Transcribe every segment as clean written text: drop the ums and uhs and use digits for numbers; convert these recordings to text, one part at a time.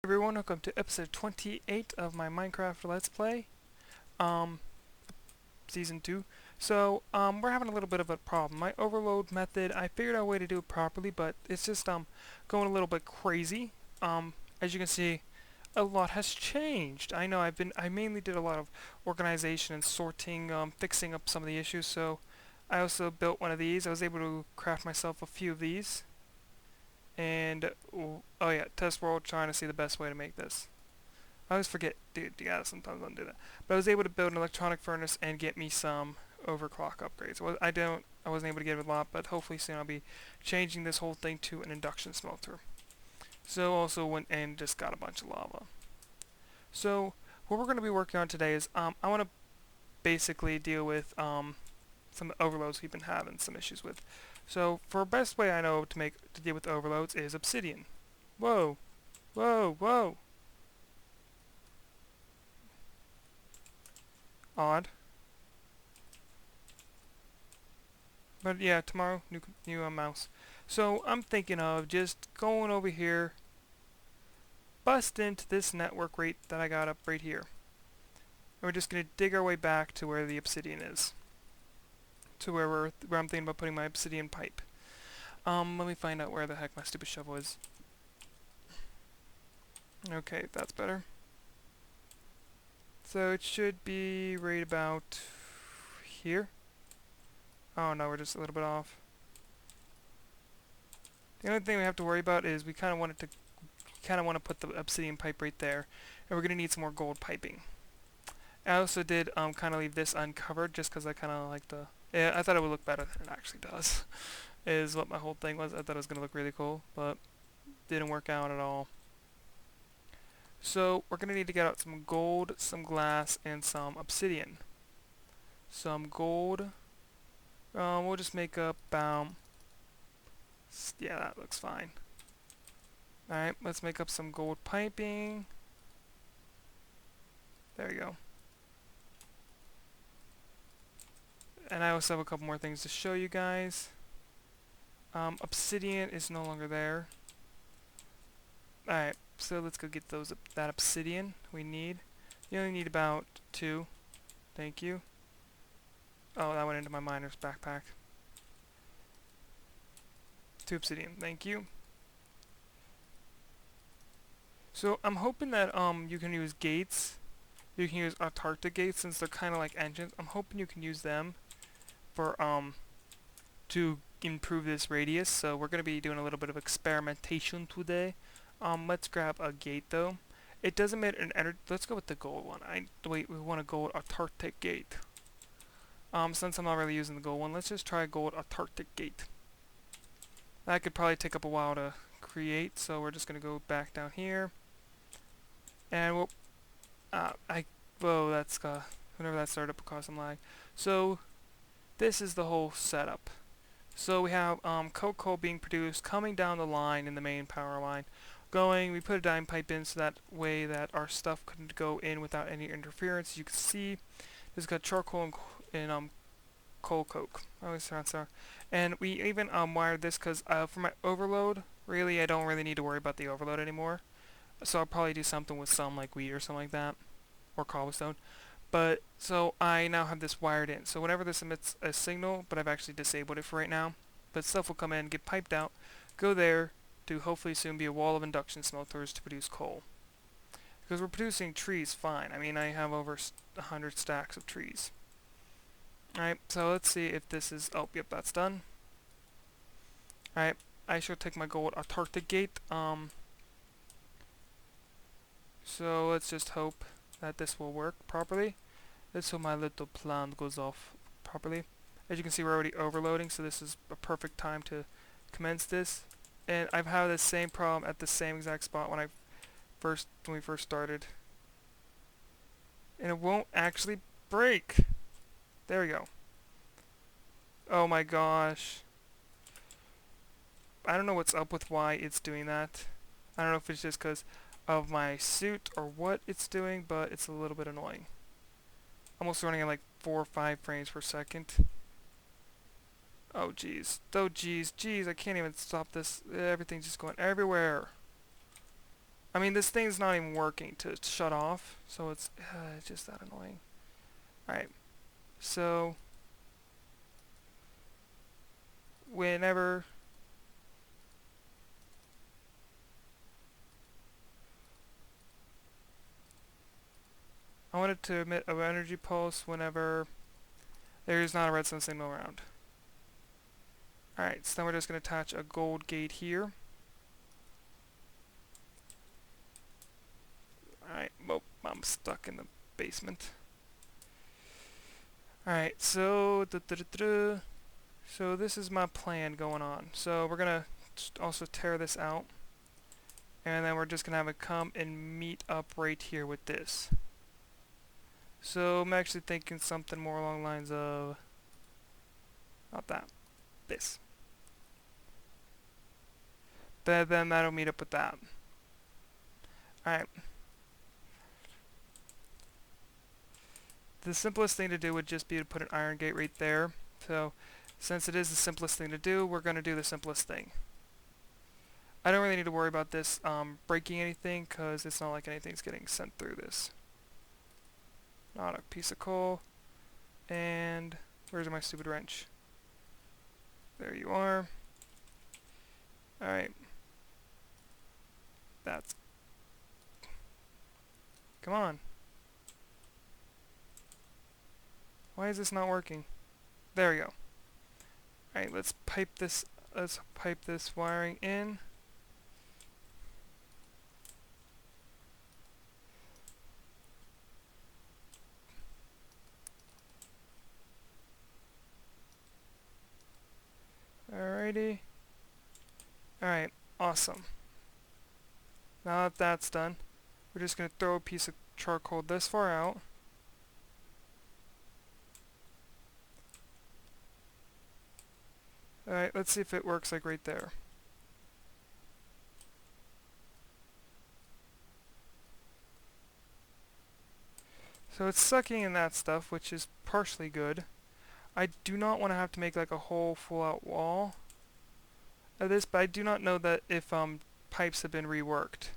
Everyone, welcome to episode 28 of my Minecraft Let's Play, um, season 2. We're having a little bit of a problem. My overload method, I figured out a way to do it properly, but it's just, going a little bit crazy. As you can see, a lot has changed. I know I mainly did a lot of organization and sorting, fixing up some of the issues, so I also built one of these. I was able to craft myself a few of these. And, oh yeah, test world, trying to see the best way to make this. I always forget, dude, yeah, sometimes I don't do that. But I was able to build an electronic furnace and get me some overclock upgrades. Well, I wasn't able to get a lot, but hopefully soon I'll be changing this whole thing to an induction smelter. So also went and just got a bunch of lava. So what we're going to be working on today is, I want to basically deal with, some overloads we've been having some issues with. So for best way I know to deal with overloads is obsidian. Whoa, whoa, whoa. Odd. But yeah, tomorrow new mouse. So I'm thinking of just going over here, bust into this network rate that I got up right here. And we're just gonna dig our way back to where the obsidian is. To where I'm thinking about putting my obsidian pipe. Let me find out where the heck my stupid shovel is. Okay, that's better. So it should be right about here. Oh no, we're just a little bit off. The only thing we have to worry about is we kind of want to put the obsidian pipe right there, and we're gonna need some more gold piping. I also did kind of leave this uncovered just because I kind of like the. Yeah, I thought it would look better than it actually does. Is what my whole thing was. I thought it was gonna look really cool, but didn't work out at all. So we're gonna need to get out some gold, some glass, and some obsidian. Some gold. We'll just make up about. Yeah, that looks fine. Alright, let's make up some gold piping. There we go. And I also have a couple more things to show you guys. Obsidian is no longer there. Alright, so let's go get that obsidian we need. You only need about 2. Thank you. Oh, that went into my miner's backpack. 2 obsidian, thank you. So I'm hoping that you can use gates. You can use Antarctic gates since they're kind of like engines. I'm hoping you can use them for to improve this radius. So we're going to be doing a little bit of experimentation today. Let's grab a gate though. It doesn't matter an energy. Let's go with the gold one. Wait, we want a gold Antarctic gate. Since I'm not really using the gold one, let's just try a gold Antarctic gate. That could probably take up a while to create, so we're just gonna go back down here. And we'll, whoa, that's whenever that started up, it caused some lag. So this is the whole setup. So we have coal being produced coming down the line in the main power line. We put a diamond pipe in so that way that our stuff couldn't go in without any interference. As you can see, this got charcoal and coal coke. I always sound sorry. And we even wired this because for my overload, really, I don't really need to worry about the overload anymore. So I'll probably do something with some like wheat or something like that, or cobblestone. But so I now have this wired in. So whenever this emits a signal, but I've actually disabled it for right now, but stuff will come in, get piped out, go there to hopefully soon be a wall of induction smelters to produce coal. Because we're producing trees fine. I mean, I have over 100 stacks of trees. Alright, so let's see if this is. Oh, yep, that's done. Alright, I shall take my gold Antarctic gate. So let's just hope that this will work properly. Let's hope my little plan goes off properly. As you can see, we're already overloading, so this is a perfect time to commence this. And I've had the same problem at the same exact spot when we first started. And it won't actually break. There we go. Oh my gosh. I don't know what's up with why it's doing that. I don't know if it's just because of my suit or what it's doing, but it's a little bit annoying. Almost running at like 4 or 5 frames per second. Oh jeez. Oh jeez. Jeez, I can't even stop this. Everything's just going everywhere. I mean, this thing's not even working to shut off, so it's just that annoying. Alright, so whenever I want it to emit an energy pulse whenever there is not a redstone signal around. Alright, so then we're just going to attach a gold gate here. Alright, well, I'm stuck in the basement. Alright, so so this is my plan going on. So we're going to also tear this out. And then we're just going to have it come and meet up right here with this. So I'm actually thinking something more along the lines of, not that, this. But then that'll meet up with that. Alright. The simplest thing to do would just be to put an iron gate right there. So since it is the simplest thing to do, we're going to do the simplest thing. I don't really need to worry about this breaking anything, because it's not like anything's getting sent through this. Not a piece of coal. And where's my stupid wrench? There you are. Alright. That's... Come on. Why is this not working? There we go. Alright, let's pipe this wiring in. Alrighty. Alright, awesome. Now that that's done, we're just going to throw a piece of charcoal this far out. Alright, let's see if it works like right there. So it's sucking in that stuff, which is partially good. I do not want to have to make like a whole full-out wall of this, but I do not know that if pipes have been reworked.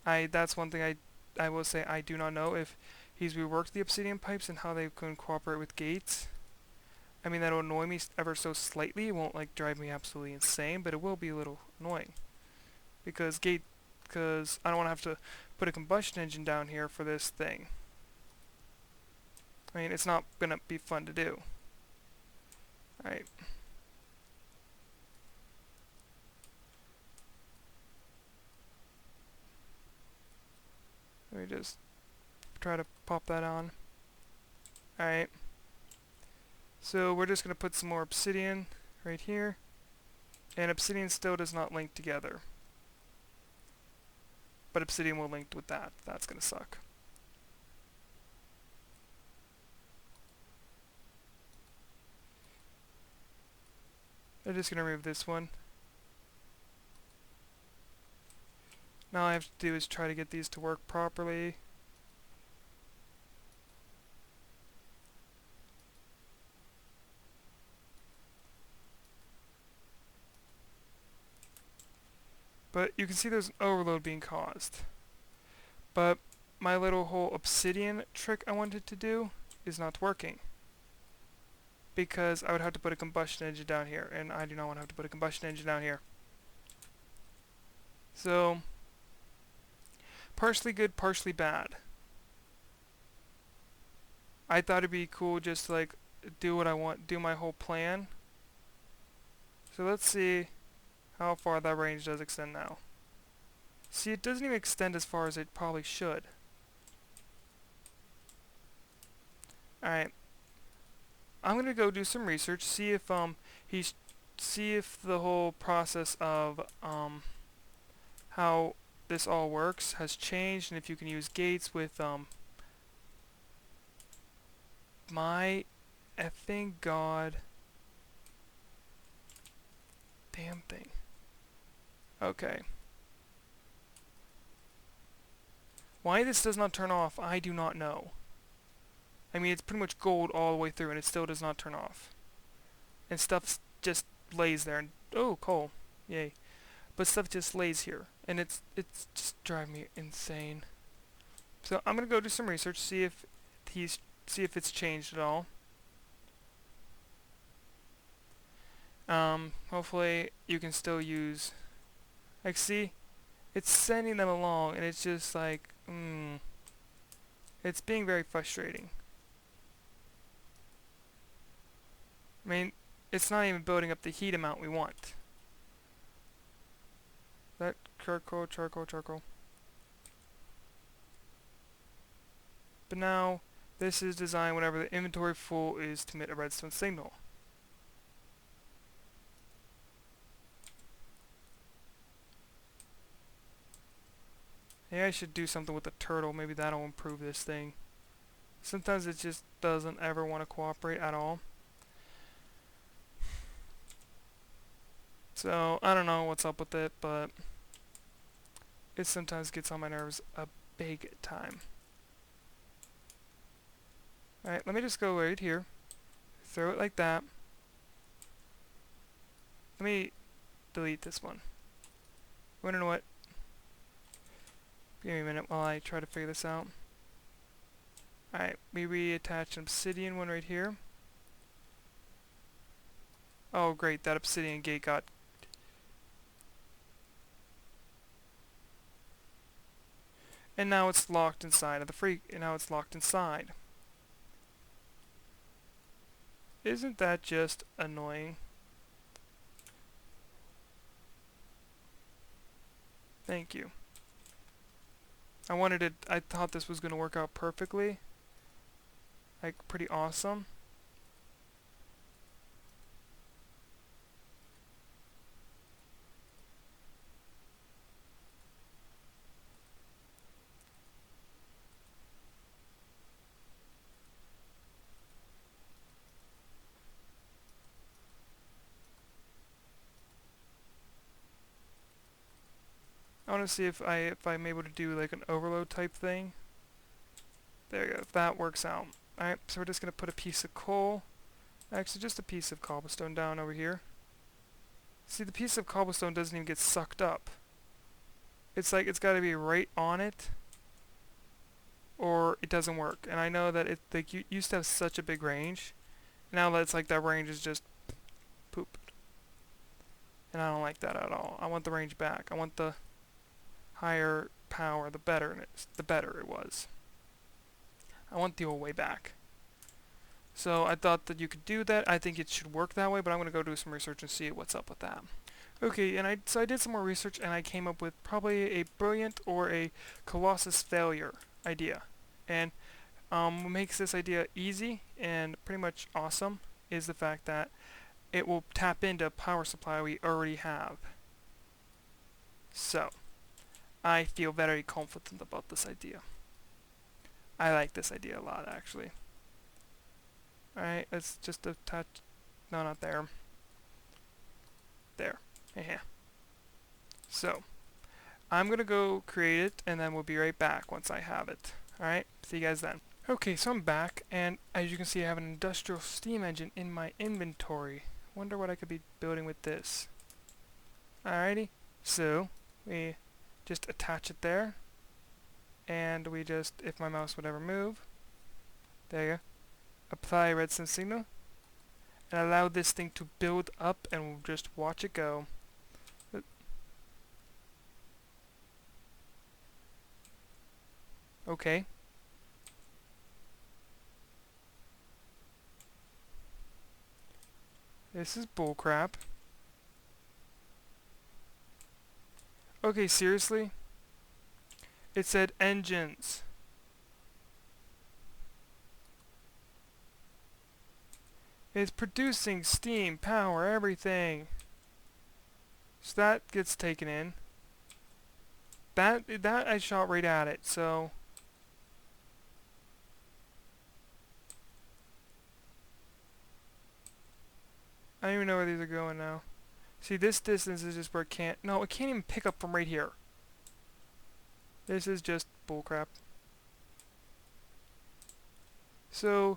That's one thing I will say I do not know if he's reworked the obsidian pipes and how they can cooperate with gates. I mean, that'll annoy me ever so slightly. It won't like drive me absolutely insane, but it will be a little annoying because I don't want to have to put a combustion engine down here for this thing. I mean, it's not gonna be fun to do. Alright. Let me just try to pop that on. Alright. So we're just going to put some more obsidian right here. And obsidian still does not link together. But obsidian will link with that. That's going to suck. I'm just going to remove this one. Now all I have to do is try to get these to work properly. But you can see there's an overload being caused. But my little whole obsidian trick I wanted to do is not working. Because I would have to put a combustion engine down here, and I do not want to have to put a combustion engine down here. So, partially good, partially bad. I thought it'd be cool just to like do what I want, do my whole plan. So let's see how far that range does extend now. See, it doesn't even extend as far as it probably should. Alright. I'm gonna go do some research, see if see if the whole process of how this all works has changed, and if you can use gates with my effing god damn thing. Okay. Why this does not turn off, I do not know. I mean, it's pretty much gold all the way through, and it still does not turn off. And stuff just lays there, and oh, coal. Yay. But stuff just lays here, and it's just driving me insane. So I'm gonna go do some research, see if it's changed at all. Hopefully you can still use, like, see, it's sending them along, and it's just like, it's being very frustrating. I mean, it's not even building up the heat amount we want. That charcoal, charcoal, charcoal. But now, this is designed whenever the inventory full is to emit a redstone signal. Maybe I should do something with the turtle. Maybe that'll improve this thing. Sometimes it just doesn't ever want to cooperate at all. So, I don't know what's up with it, but it sometimes gets on my nerves a big time. Alright, let me just go right here. Throw it like that. Let me delete this one. You know what? Give me a minute while I try to figure this out. Alright, we reattach an obsidian one right here. Oh great, that obsidian gate got... And now it's locked inside of the and now it's locked inside. Isn't that just annoying? Thank you. I thought this was going to work out perfectly. Like, pretty awesome. I want to see if I'm able to do like an overload type thing. There you go. If that works out. Alright, so we're just going to put a piece of coal, actually just a piece of cobblestone down over here. See, the piece of cobblestone doesn't even get sucked up. It's like it's got to be right on it, or it doesn't work. And I know that it like you used to have such a big range. Now that it's like that range is just pooped. And I don't like that at all. I want the range back. I want the higher power, the better it was. I want the old way back. So I thought that you could do that. I think it should work that way, but I'm going to go do some research and see what's up with that. Okay, and so I did some more research, and I came up with probably a brilliant or a colossus failure idea. And what makes this idea easy and pretty much awesome is the fact that it will tap into a power supply we already have. So, I feel very confident about this idea. I like this idea a lot, actually. Alright, let's just attach... No, not there. There. So, I'm going to go create it, and then we'll be right back once I have it. Alright, see you guys then. Okay, so I'm back, and as you can see I have an industrial steam engine in my inventory. Wonder what I could be building with this. Alrighty, so we just attach it there, and we just, if my mouse would ever move, there you go, apply redstone signal, and allow this thing to build up, and we'll just watch it go. Okay. This is bullcrap. Okay, seriously? It said engines. It's producing steam, power, everything. So that gets taken in. That I shot right at it, so... I don't even know where these are going now. See, this distance is just where it can't... No, it can't even pick up from right here. This is just bullcrap. So,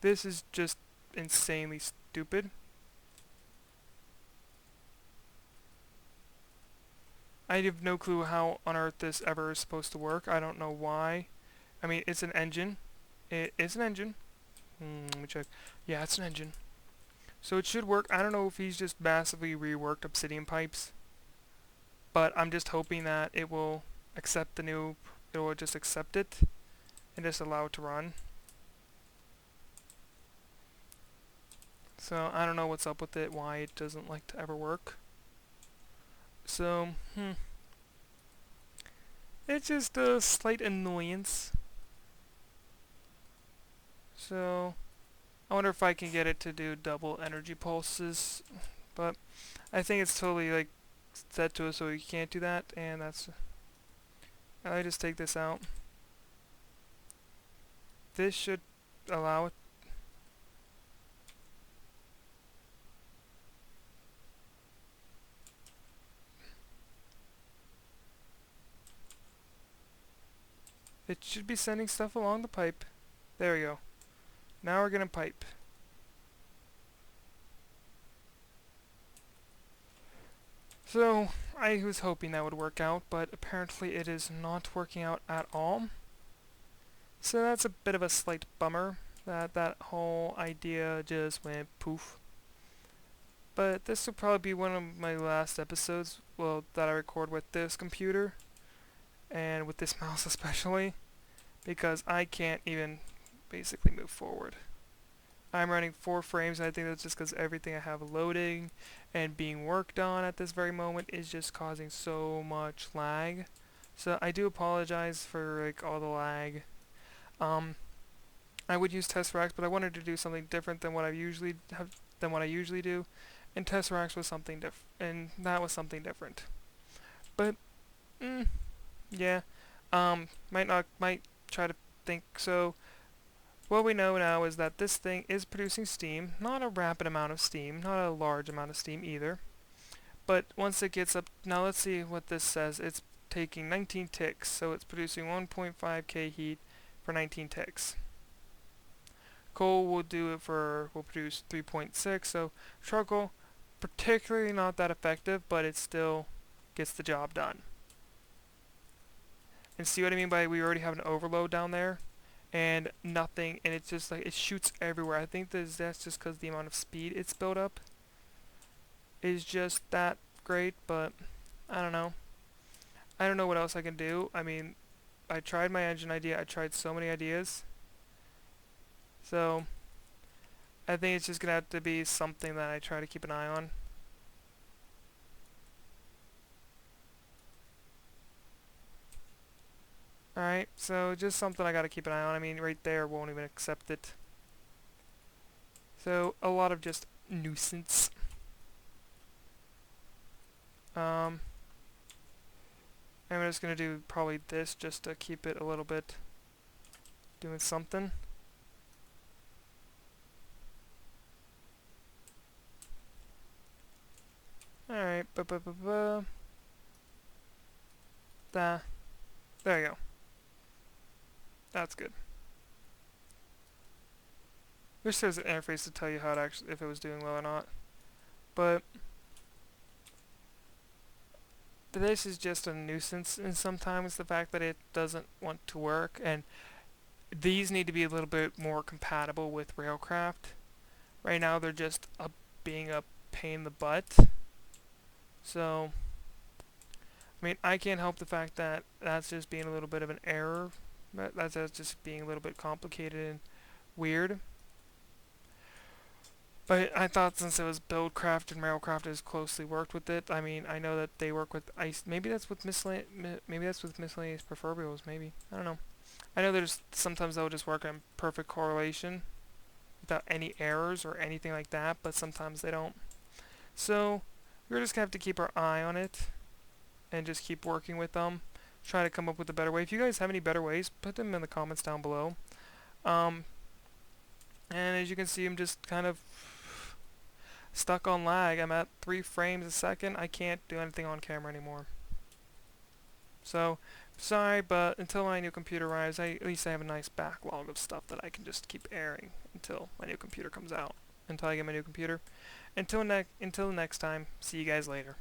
this is just insanely stupid. I have no clue how on earth this ever is supposed to work. I don't know why. I mean, it's an engine. It is an engine. Let me check. Yeah, it's an engine. So it should work. I don't know if he's just massively reworked obsidian pipes, but I'm just hoping that it will accept the new, it will just accept it and just allow it to run. So I don't know what's up with it, why it doesn't like to ever work. So, it's just a slight annoyance. So, I wonder if I can get it to do double energy pulses, but I think it's totally like set to it so you can't do that, and that's, I just take this out. This should allow it. It should be sending stuff along the pipe. There we go. Now we're gonna pipe. So, I was hoping that would work out, but apparently it is not working out at all. So that's a bit of a slight bummer that that whole idea just went poof. But this will probably be one of my last episodes, well, that I record with this computer, and with this mouse especially, because I can't even basically move forward. I'm running 4 frames, and I think that's just because everything I have loading and being worked on at this very moment is just causing so much lag. So I do apologize for like all the lag. I would use Tesseracts, but I wanted to do something different than what I usually do, and Tesseracts was something different, and that was something different. But yeah, might try to think so. What we know now is that this thing is producing steam, not a rapid amount of steam, not a large amount of steam either. But once it gets up, now let's see what this says. It's taking 19 ticks, so it's producing 1.5k heat for 19 ticks. Coal will produce 3.6, so charcoal, particularly not that effective, but it still gets the job done. And see what I mean by we already have an overload down there? And nothing, and it's just like it shoots everywhere. I think that's just because the amount of speed it's built up is just that great, but I don't know. I don't know what else I can do. I mean, I tried my engine idea. I tried so many ideas. So, I think it's just gonna have to be something that I try to keep an eye on. Alright, so just something I gotta keep an eye on. I mean, right there won't even accept it. So, a lot of just nuisance. I'm just gonna do probably this just to keep it a little bit doing something. Alright, there you go. That's good. Wish there was an interface to tell you how to actually, if it was doing well or not. But this is just a nuisance, and sometimes the fact that it doesn't want to work, and these need to be a little bit more compatible with Railcraft. Right now they're just being a pain in the butt. So, I mean, I can't help the fact that that's just being a little bit of an error. That's just being a little bit complicated and weird. But I thought since it was Buildcraft and Railcraft has closely worked with it, I mean, I know that they work with ice. Maybe that's with miscellaneous proverbials. Maybe, I don't know. I know there's sometimes they'll just work in perfect correlation without any errors or anything like that, but sometimes they don't. So we're just gonna have to keep our eye on it and just keep working with them. Try to come up with a better way. If you guys have any better ways, put them in the comments down below. And as you can see, I'm just kind of stuck on lag. I'm at 3 frames a second. I can't do anything on camera anymore. So, sorry, but until my new computer arrives, at least I have a nice backlog of stuff that I can just keep airing until my new computer comes out. Until I get my new computer. Until next time, see you guys later.